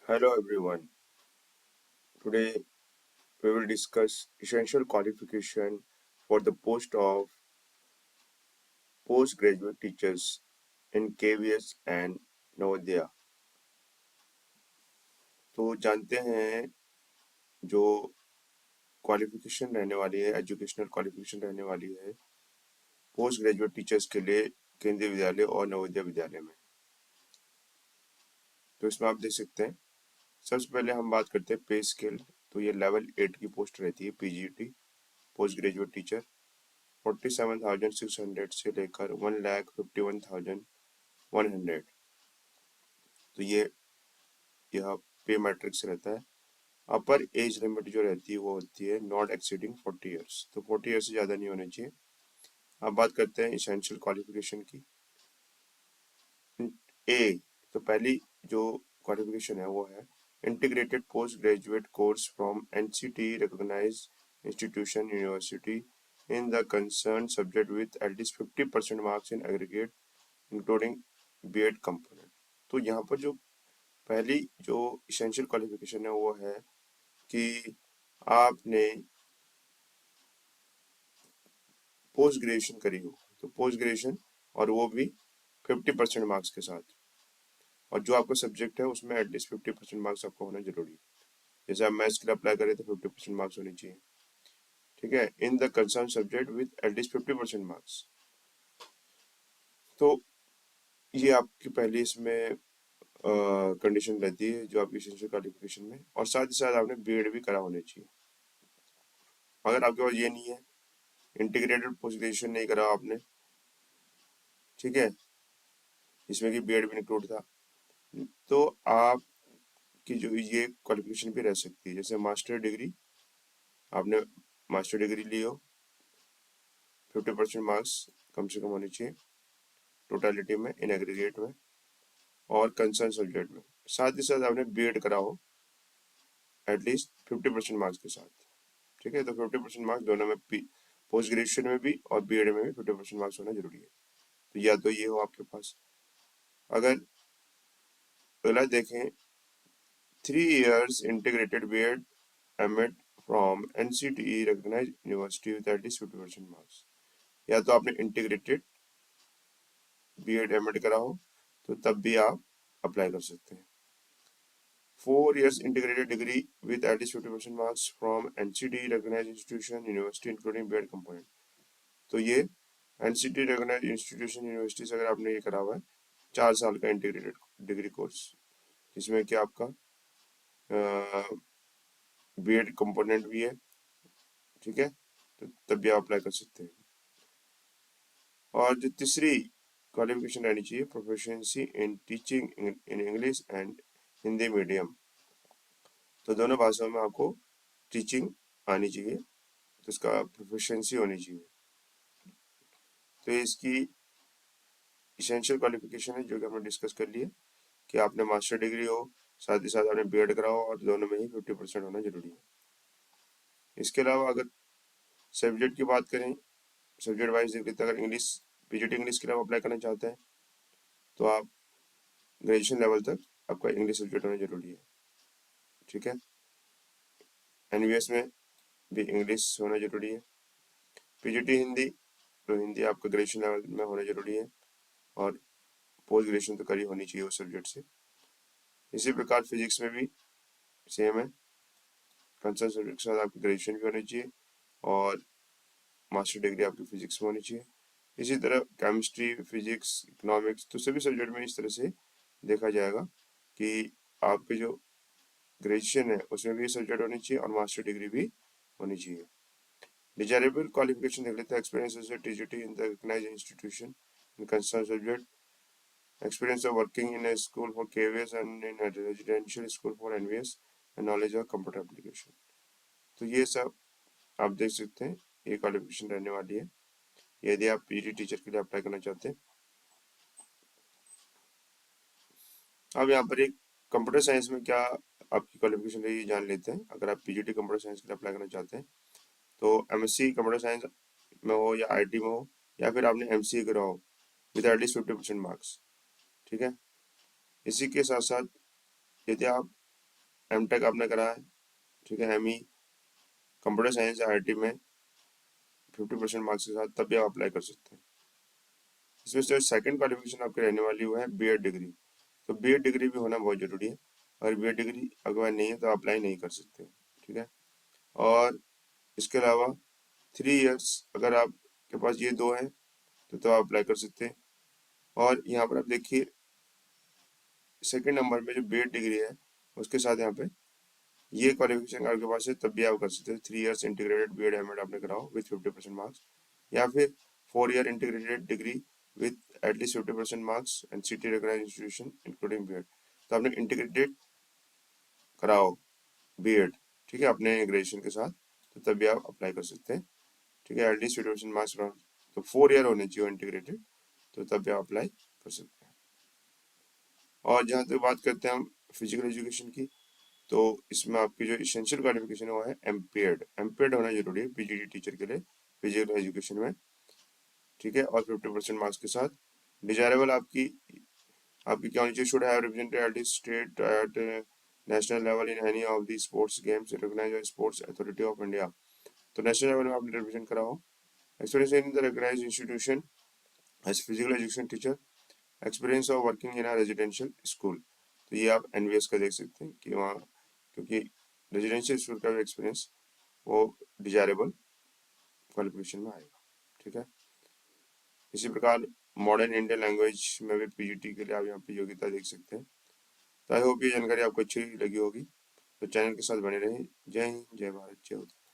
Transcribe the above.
Hello everyone. Today we will discuss essential qualification for the post of postgraduate teachers in KVS and Navodaya. तो जानते हैं जो qualification रहने वाली है, एजुकेशनल क्वालिफिकेशन रहने वाली है पोस्ट ग्रेजुएट टीचर्स के लिए केंद्रीय विद्यालय और नवोदय विद्यालय में। तो इसमें आप देख सकते हैं, सबसे पहले हम बात करते हैं पे स्केल। तो ये लेवल 8 की पोस्ट रहती है, पीजीटी पोस्ट ग्रेजुएट टीचर। 47,600 से लेकर 1,51,100। तो ये यह पे मैट्रिक्स रहता है। अपर एज लिमिट जो रहती है वो होती है नॉट एक्सीडिंग 40 ईयर्स। तो 40 ईयर्स से ज़्यादा नहीं होने चाहिए। अब बात करते हैं इसेंशियल क्वालिफिकेशन की। ए, तो पहली जो क्वालिफिकेशन है वो है integrated post graduate course from NCT recognised institution university in the concerned subject with at least 50% marks in aggregate including B.Ed component। तो यहाँ पर जो पहली जो इसेंशियल क्वालिफिकेशन है वो है कि आपने पोस्ट ग्रेजुएशन करी हो, तो पोस्ट ग्रेजुएशन और वो भी 50% मार्क्स के साथ, और जो आपका सब्जेक्ट है उसमें एटलीस्ट 50% मार्क्स आपको होना जरूरी है। जैसे आप मैथ्स के लिए अप्लाई करें तो 50% मार्क्स होने चाहिए, ठीक है, in the concern subject with at least 50% marks. तो ये आपकी पहली इसमें कंडीशन रहती है जो आपकी इसेंशियल क्वालिफिकेशन में, और साथ ही साथ आपने बीएड भी करा होना चाहिए। अगर आपके पास ये नहीं है, इंटीग्रेटेड पोस्ट ग्रेजुएशन नहीं करा आपने, ठीक है, जिसमें कि बीएड भी इंक्लूड था, तो आपकी जो ये क्वालिफिकेशन भी रह सकती है। जैसे मास्टर डिग्री, आपने मास्टर डिग्री ली हो, 50% मार्क्स कम से कम होने चाहिए टोटलिटी में, इन एग्रीगेट में और कंसर्न सब्जेक्ट में। साथ ही साथ आपने बीएड करा हो एटलीस्ट 50% मार्क्स के साथ, ठीक है। तो 50% मार्क्स दोनों में, पोस्ट ग्रेजुएशन में भी और बीएड में भी 50% मार्क्स होना जरूरी है। तो या तो ये हो आपके पास। अगर अगला देखें, 3 years integrated BEd MEd from NCTE recognised university with at least 50% marks. या तो आपने इंटीग्रेटेड बीएड एमएड करा हो तो तब भी आप अप्लाई कर सकते हैं। 4 years integrated degree with at least 50% marks from NCT recognized institution university including B.Ed component। तो ये NCT recognized institution university से अगर आपने ये करा हुआ है 4 साल का इंटीग्रेटेड डिग्री कोर्स, जिसमें कि आपका B.Ed कंपोनेंट भी है, ठीक है, तो तब भी आप अप्लाई कर सकते हैं। और जो तीसरी क्वालिफिकेशन रहनी चाहिए, proficiency in teaching in English and Hindi medium. तो दोनों भाषाओं में आपको टीचिंग आनी चाहिए, तो इसका प्रोफिशिएंसी होनी चाहिए। तो इसकी इसेंशियल क्वालिफिकेशन है जो कि हमने डिस्कस कर लिया कि आपने मास्टर डिग्री हो, साथ ही साथ आपने बीएड करा हो, और दोनों में ही 50% होना जरूरी है। इसके अलावा अगर सब्जेक्ट की बात करें, सब्जेक्ट वाइज देख लेते हैं। अगर इंग्लिश, पीजीटी इंग्लिश के लिए अप्लाई करना चाहते हैं तो आप ग्रेजुएशन लेवल तक आपका इंग्लिश सब्जेक्ट होना जरूरी है, ठीक है। एनवीएस में भी इंग्लिश होना जरूरी है। पीजीटी हिंदी, तो हिंदी आपका ग्रेजुएशन लेवल में होना जरूरी है, और पोस्ट ग्रेजुएशन तो करी होनी चाहिए उस सब्जेक्ट से। इसी प्रकार फिजिक्स में भी सेम है, कंसर्न सब्जेक्ट के साथ आपकी ग्रेजुएशन भी होनी चाहिए और मास्टर डिग्री आपकी फिजिक्स में होनी चाहिए। इसी तरह केमिस्ट्री, फिजिक्स, इकोनॉमिक्स, तो सभी सब्जेक्ट में इस तरह से देखा जाएगा कि आपके जो ग्रेजुएशन है उसमें भी सब्जेक्ट होनी चाहिए और मास्टर डिग्री भी होनी चाहिए। डिजायरेबल क्वालिफिकेशन देख लेते हैं। Experience TGT in the recognised institution in concern subject, experience of working in a school for KVS and in a residential school for NVS, and knowledge of computer application। तो ये सब आप देख सकते हैं, ये क्वालिफिकेशन रहने वाली है यदि आप पीजी टीचर के लिए अप्लाई करना चाहते हैं। अब यहाँ पर एक कंप्यूटर साइंस में क्या आपकी क्वालिफिकेशन रही जान लेते हैं। अगर आप पीजीटी कंप्यूटर साइंस के लिए अप्लाई करना चाहते हैं तो एमएससी कंप्यूटर साइंस में हो या आईटी में हो, या फिर आपने एमसीए करा हो विद एटलीस्ट 50% मार्क्स, ठीक है। इसी के साथ साथ यदि आप एमटेक आपने करा है, ठीक है, एमई कंप्यूटर साइंस या आईटी में 50% मार्क्स के साथ, तब भी आप अप्लाई कर सकते हैं। इसमें से सेकंड क्वालिफिकेशन आपकी रहने वाली वो है बीएड डिग्री। तो बीएड डिग्री भी होना बहुत जरूरी है, अगर बीएड डिग्री अगर नहीं है तो अप्लाई नहीं कर सकते, ठीक है। और इसके अलावा 3 इयर्स अगर आपके पास ये दो हैं तो आप अप्लाई कर सकते हैं। और यहाँ पर आप देखिए सेकंड नंबर में जो बीएड डिग्री है उसके साथ यहाँ पे ये क्वालिफिकेशन आपके पास है, तब भी आप कर सकते हैं। 3 इयर्स इंटीग्रेटेड बीएड एमएड आपने कराओ विथ 50% मार्क्स, या फिर 4 year integrated degree with at least 50% marks and city recognised institution including BEd. तो आपने इंटीग्रेटेड कराओ बीएड, ठीक है, अपने ग्रेजुएशन के साथ, तो तब भी आप अप्लाई कर सकते हैं, ठीक है। एटलीस्ट 50% मार्क्स तो 4 ईयर होने चाहिए इंटीग्रेटेड, तो तब भी आप अप्लाई कर सकते हैं। और जहाँ तक बात करते हैं हम फिजिकल एजुकेशन की, तो इसमें आपकी जो इसेंशियल क्वालिफिकेशन है वो है एमपीएड। एमपीएड होना जरूरी है पीजीटी टीचर के लिए फिजिकल एजुकेशन में, ठीक है, और 50% मार्क्स के साथ। डिजायरेबल आपकी आपकी क्या होनी चाहिए, should have represented at state at national level in any of the sports games recognised by sports authority of India. तो नेशनल लेवल में आपने रिप्रेजेंट करा हो। Experience in the recognised institution as physical education teacher, experience of working in a residential school. तो ये आप NVS का देख सकते हैं कि वहाँ, क्योंकि रेजिडेंशियल स्कूल का भी एक्सपीरियंस वो डिजायरेबल क्वालिफिकेशन में आएगा, ठीक है। इसी प्रकार मॉडर्न इंडियन लैंग्वेज में भी पीजीटी के लिए आप यहाँ पे योग्यता देख सकते हैं। तो आई होप ये जानकारी आपको अच्छी लगी होगी, तो चैनल के साथ बने रहें। जय हिंद, जय भारत, जय उदय।